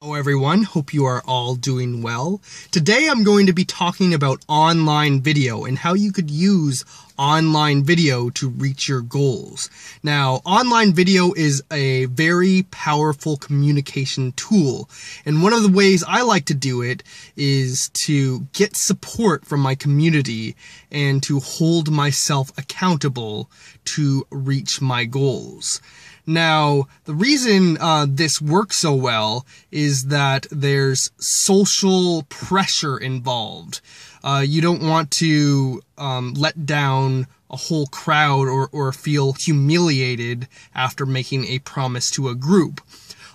Hello everyone, hope you are all doing well. Today I'm going to be talking about online video and how you could use online video to reach your goals. Now, online video is a very powerful communication tool, and one of the ways I like to do it is to get support from my community and to hold myself accountable to reach my goals. Now, the reason this works so well is that there's social pressure involved. You don't want to let down a whole crowd or feel humiliated after making a promise to a group.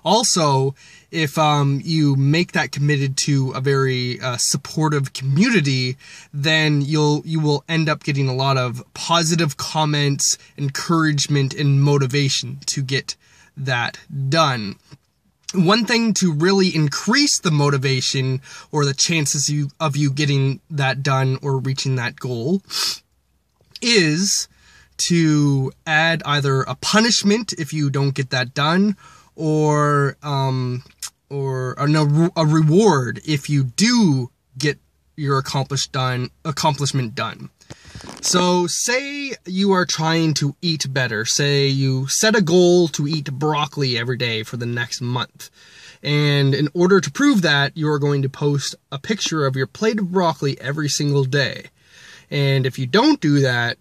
Also, if you make that committed to a very supportive community, then you will end up getting a lot of positive comments, encouragement, and motivation to get that done. One thing to really increase the motivation or the chances of you getting that done or reaching that goal is to add either a punishment if you don't get that done, or a reward if you do get your accomplishment done. So say you are trying to eat better. Say you set a goal to eat broccoli every day for the next month. And in order to prove that, you are going to post a picture of your plate of broccoli every single day. And if you don't do that,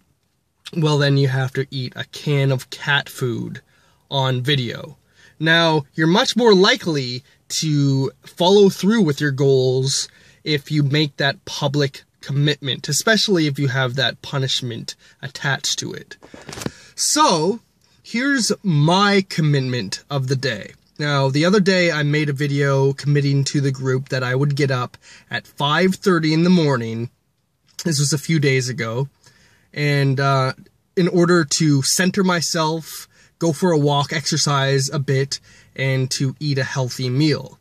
well, then you have to eat a can of cat food on video. Now, you're much more likely to follow through with your goals if you make that public commitment, especially if you have that punishment attached to it. So, here's my commitment of the day. Now, the other day I made a video committing to the group that I would get up at 5:30 in the morning. This was a few days ago. And in order to center myself, go for a walk, exercise a bit, and to eat a healthy meal.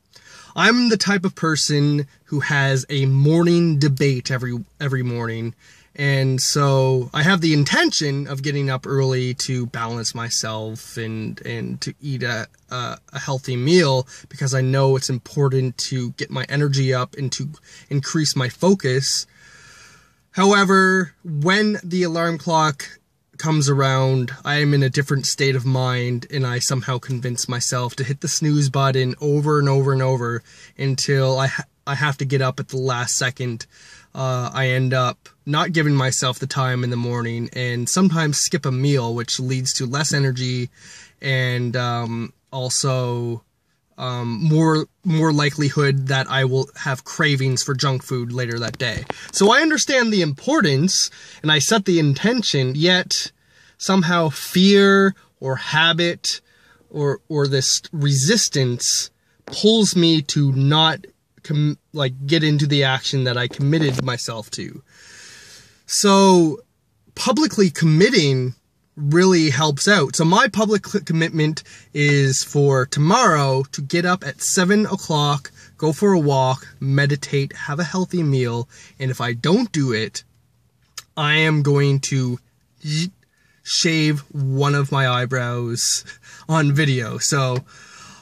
I'm the type of person who has a morning debate every morning, and so I have the intention of getting up early to balance myself and to eat a healthy meal, because I know it's important to get my energy up and to increase my focus. However, when the alarm clock comes around, I am in a different state of mind, and I somehow convince myself to hit the snooze button over and over and over until I have to get up at the last second. I end up not giving myself the time in the morning, and sometimes skip a meal, which leads to less energy and also more likelihood that I will have cravings for junk food later that day. So I understand the importance, and I set the intention, yet somehow fear or habit or this resistance pulls me to not get into the action that I committed myself to. So publicly committing really helps out. So my public commitment is for tomorrow to get up at 7 o'clock, go for a walk, meditate, have a healthy meal, and if I don't do it, I am going to shave one of my eyebrows on video. So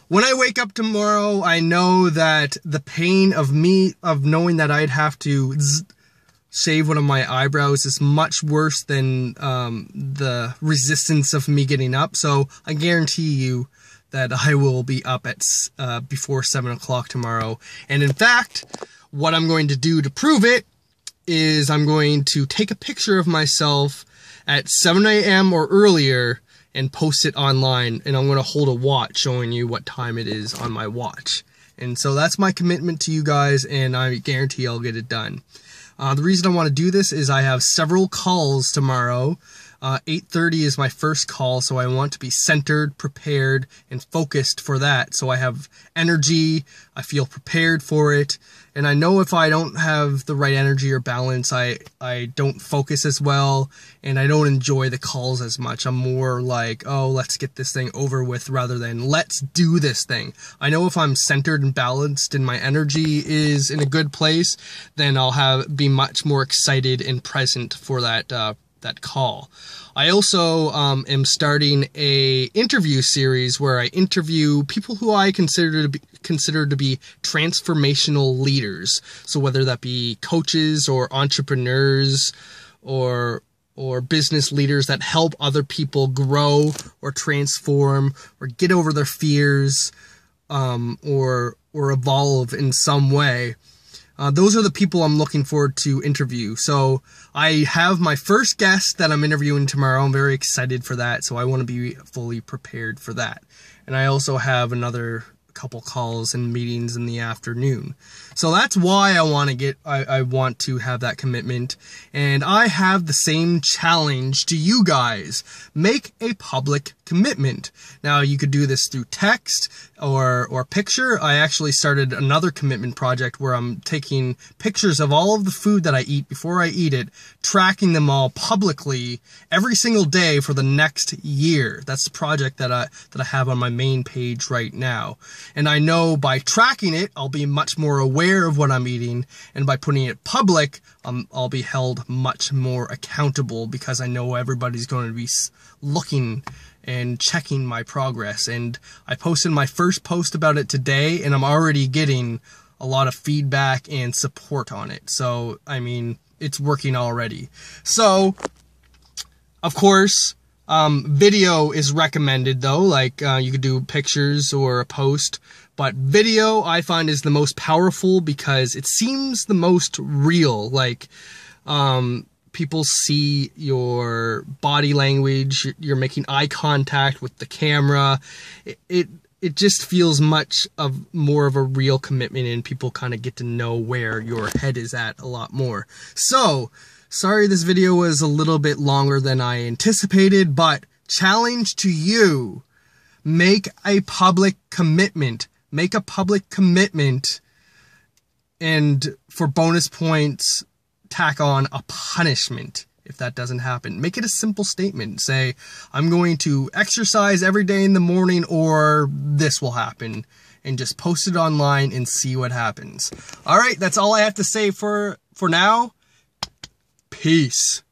when I wake up tomorrow, I know that the pain of knowing that I'd have to shave one of my eyebrows is much worse than the resistance of me getting up. So I guarantee you that I will be up at before 7 o'clock tomorrow. And in fact, what I'm going to do to prove it is I'm going to take a picture of myself at 7 a.m. or earlier and post it online. And I'm going to hold a watch showing you what time it is on my watch. And so that's my commitment to you guys, and I guarantee I'll get it done. The reason I want to do this is I have several calls tomorrow. 8:30 is my first call, so I want to be centered, prepared, and focused for that. So I have energy, I feel prepared for it, and I know if I don't have the right energy or balance, I don't focus as well, and I don't enjoy the calls as much. I'm more like, oh, let's get this thing over with rather than let's do this thing. I know if I'm centered and balanced and my energy is in a good place, then I'll be much more excited and present for that that call. I also am starting a interview series where I interview people who I consider to be transformational leaders. So whether that be coaches or entrepreneurs or business leaders that help other people grow or transform or get over their fears, or evolve in some way. Those are the people I'm looking forward to interview. So I have my first guest that I'm interviewing tomorrow. I'm very excited for that. So I want to be fully prepared for that. And I also have another couple calls and meetings in the afternoon. So that's why I want to have that commitment. And I have the same challenge to you guys. Make a public commitment. Now you could do this through text or picture. I actually started another commitment project where I'm taking pictures of all of the food that I eat before I eat it, tracking them all publicly every single day for the next year. That's the project that I have on my main page right now. And I know by tracking it, I'll be much more aware of what I'm eating, and by putting it public, I'll be held much more accountable because I know everybody's going to be looking and checking my progress. And I posted my first post about it today, and I'm already getting a lot of feedback and support on it. So, I mean, it's working already. So, of course, video is recommended though, like you could do pictures or a post, but video I find is the most powerful because it seems the most real. Like, people see your body language, you're making eye contact with the camera. It just feels more of a real commitment, and people kind of get to know where your head is at a lot more. So, sorry this video was a little bit longer than I anticipated, but challenge to you, make a public commitment. Make a public commitment, and for bonus points, tack on a punishment if that doesn't happen. Make it a simple statement. Say, I'm going to exercise every day in the morning, or this will happen. And just post it online and see what happens. All right, that's all I have to say for now. Peace.